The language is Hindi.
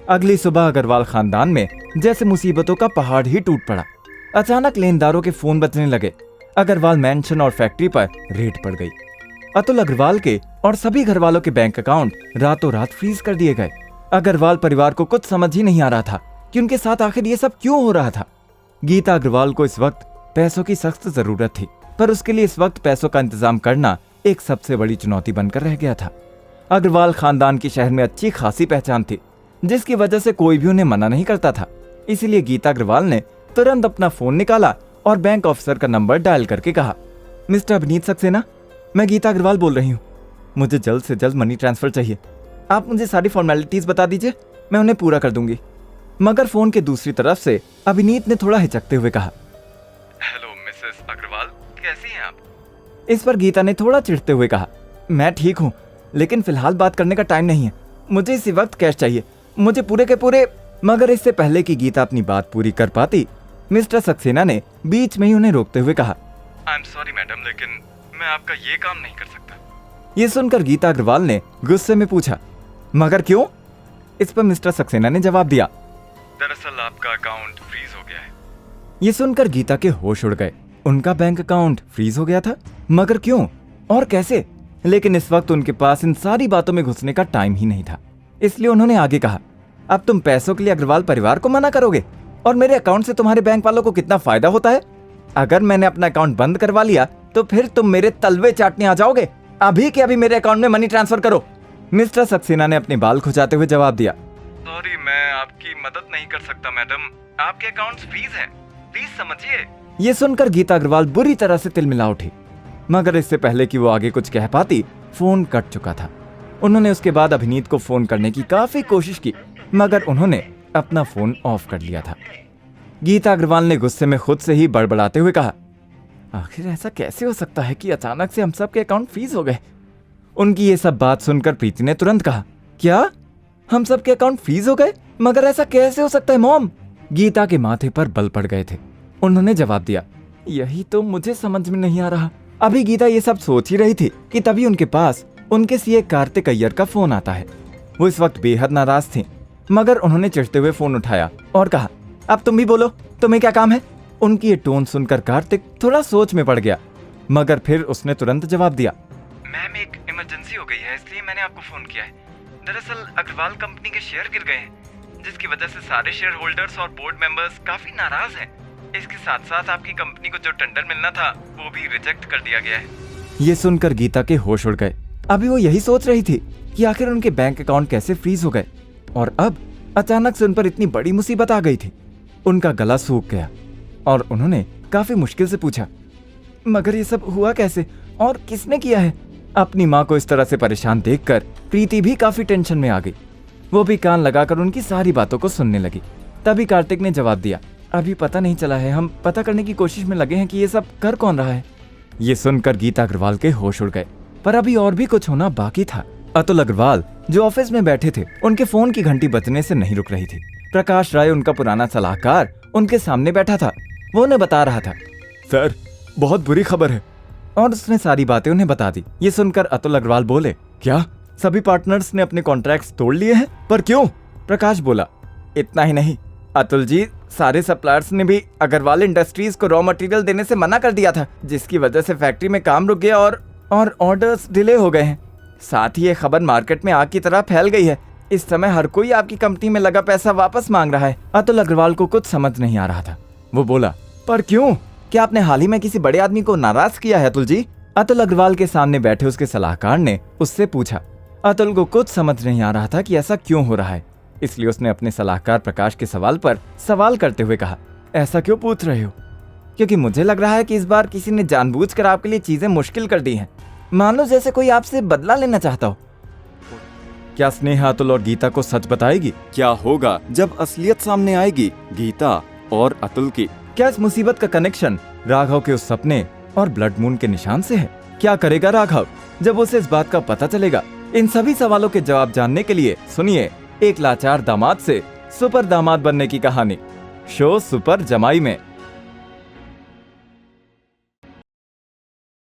अगली सुबह अग्रवाल खानदान में जैसे मुसीबतों का पहाड़ ही टूट पड़ा। अचानक लेनदारों के फोन बजने लगे। अग्रवाल मैंशन और फैक्ट्री पर रेड पड़ गई। अतुल अग्रवाल के और सभी घर वालों के बैंक अकाउंट रातों रात फ्रीज कर दिए गए। अग्रवाल परिवार को कुछ समझ ही नहीं आ रहा था कि उनके साथ आखिर ये सब क्यों हो रहा था। गीता अग्रवाल को इस वक्त पैसों की सख्त जरूरत थी, पर उसके लिए इस वक्त पैसों का इंतजाम करना एक सबसे बड़ी चुनौती बनकर रह गया था। अग्रवाल खानदान की शहर में अच्छी खासी पहचान थी, जिसकी वजह से कोई भी उन्हें मना नहीं करता था। इसीलिए गीता अग्रवाल ने तुरंत अपना फोन निकाला और बैंक ऑफिसर का नंबर डायल करके कहा, मिस्टर अभिनीत सक्सेना, मैं गीता अग्रवाल बोल रही हूँ। मुझे जल्द से जल्द मनी ट्रांसफर चाहिए। आप मुझे सारी फॉर्मेलिटीज बता दीजिए, मैं उन्हें पूरा कर दूंगी। मगर फोन के दूसरी तरफ से अभिनीत ने थोड़ा हिचकते हुए कहा, हेलो मिसेस अग्रवाल, कैसी हैं आप? इस पर गीता ने थोड़ा चिढ़ते हुए कहा, मैं ठीक हूँ, लेकिन फिलहाल बात करने का टाइम नहीं है। मुझे इसी वक्त कैश चाहिए, मुझे पूरे के पूरे। मगर इससे पहले कि गीता अपनी बात पूरी कर पाती, मिस्टर सक्सेना ने बीच में ही उन्हें रोकते हुए कहा, आई एम सॉरी मैडम, लेकिन मैं आपका ये काम नहीं कर सकता। ये सुनकर गीता अग्रवाल ने गुस्से में पूछा, मगर क्यों? इस पर मिस्टर सक्सेना ने जवाब दिया, दरअसल आपका अकाउंट फ्रीज हो गया है। ये सुनकर गीता के होश उड़ गए। उनका बैंक अकाउंट फ्रीज हो गया था, मगर क्यों और कैसे? लेकिन इस वक्त उनके पास इन सारी बातों में घुसने का टाइम ही नहीं था। इसलिए उन्होंने आगे कहा, अब तुम पैसों के लिए अग्रवाल परिवार को मना करोगे? और मेरे अकाउंट से तुम्हारे बैंक वालों को कितना फायदा होता है? अगर मैंने अपना अकाउंट बंद करवा लिया तो फिर तुम मेरे तलवे चाटने आ जाओगे। अभी के अभी मेरे अकाउंट में मनी ट्रांसफर करो। मिस्टर सक्सेना ने अपने बाल खुजाते हुए जवाब दिया, सॉरी, मैं आपकी मदद नहीं कर सकता मैडम, आपके अकाउंट्स फ्रीज हैं, प्लीज समझिए। ये सुनकर गीता अग्रवाल बुरी तरह से तिलमिला उठी, मगर इससे पहले कि वो आगे कुछ कह पाती, फोन कट चुका था। उन्होंने उसके बाद अभिनीत को फोन करने की काफी कोशिश की, मगर उन्होंने अपना फोन ऑफ कर लिया था। गीता अग्रवाल ने गुस्से में खुद से ही बड़बड़ाते हुए कहा, आखिर ऐसा कैसे हो सकता है कि अचानक से हम सब के अकाउंट फ्रीज हो गए? उनकी ये सब बात सुनकर प्रीति ने तुरंत कहा, क्या हम सब के अकाउंट फ्रीज हो गए? मगर ऐसा कैसे हो सकता है मॉम? गीता के माथे पर बल पड़ गए थे। उन्होंने जवाब दिया, यही तो मुझे समझ में नहीं आ रहा। अभी गीता ये सब सोच ही रही थी कि तभी उनके पास उनके सीए कार्तिक अय्यर का फोन आता है। वो इस वक्त बेहद नाराज थी, मगर उन्होंने चिढ़ते हुए फोन उठाया और कहा, अब तुम भी बोलो, तुम्हें क्या काम है? उनकी ये टोन सुनकर कार्तिक थोड़ा सोच में पड़ गया, मगर फिर उसने तुरंत जवाब दिया, मैम एक इमरजेंसी हो गई है, इसलिए मैंने आपको फोन किया है। दरअसल अग्रवाल कंपनी के शेयर गिर गए हैं, जिसकी वजह से सारे शेयर होल्डर्स और बोर्ड मेंबर्स काफी नाराज हैं। इसके साथ साथ आपकी कंपनी को जो टेंडर मिलना था वो भी रिजेक्ट कर दिया गया है। ये सुनकर गीता के होश उड़ गए। अभी वो यही सोच रही थी कि आखिर उनके बैंक अकाउंट कैसे फ्रीज हो गए, और अब अचानक से उन पर इतनी बड़ी मुसीबत आ गई थी। उनका गला सूख गया और उन्होंने काफी मुश्किल से पूछा, मगर ये सब हुआ कैसे और किसने किया है? अपनी माँ को इस तरह से परेशान देखकर प्रीति भी काफी टेंशन में आ गई। वो भी कान लगाकर उनकी सारी बातों को सुनने लगी। तभी कार्तिक ने जवाब दिया, अभी पता नहीं चला है, हम पता करने की कोशिश में लगे हैं कि ये सब कर कौन रहा है। ये सुनकर गीता अग्रवाल के होश उड़ गए, पर अभी और भी कुछ होना बाकी था। अतुल अग्रवाल जो ऑफिस में बैठे थे, उनके फोन की घंटी बजने से नहीं रुक रही थी। प्रकाश राय, उनका पुराना सलाहकार, उनके सामने बैठा था। वो उन्हें बता रहा था, सर बहुत बुरी खबर है। और उसने सारी बातें उन्हें बता दी। ये सुनकर अतुल अग्रवाल बोले, क्या सभी पार्टनर्स ने अपने कॉन्ट्रैक्ट्स तोड़ लिए हैं? पर क्यों? प्रकाश बोला, इतना ही नहीं अतुल जी, सारे सप्लायर्स ने भी अग्रवाल इंडस्ट्रीज को रॉ मटेरियल देने से मना कर दिया था, जिसकी वजह से फैक्ट्री में काम रुक गया और ऑर्डर्स डिले हो गए हैं। साथ ही ये खबर मार्केट में आग की तरह फैल गई है। इस समय हर कोई आपकी कंपनी में लगा पैसा वापस मांग रहा है। अतुल अग्रवाल को कुछ समझ नहीं आ रहा था। वो बोला, पर क्यों? क्या आपने हाल ही में किसी बड़े आदमी को नाराज किया है अतुल जी? अतुल अग्रवाल के सामने बैठे उसके सलाहकार ने उससे पूछा। अतुल को कुछ समझ नहीं आ रहा था कि ऐसा क्यों हो रहा है, इसलिए उसने अपने सलाहकार प्रकाश के सवाल पर सवाल करते हुए कहा, ऐसा क्यों पूछ रहे हो? क्योंकि मुझे लग रहा है कि इस बार किसी ने जानबूझकर आपके लिए चीजें मुश्किल कर दी हैं, मान लो जैसे कोई आपसे बदला लेना चाहता हो। क्या स्नेहा अतुल और गीता को सच बताएगी? क्या होगा जब असलियत सामने आएगी गीता और अतुल की? क्या इस मुसीबत का कनेक्शन राघव के उस सपने और ब्लड मून के निशान से है? क्या करेगा राघव जब उसे इस बात का पता चलेगा? इन सभी सवालों के जवाब जानने के लिए सुनिए एक लाचार दामाद से सुपर दामाद बनने की कहानी, शो सुपर जमाई में।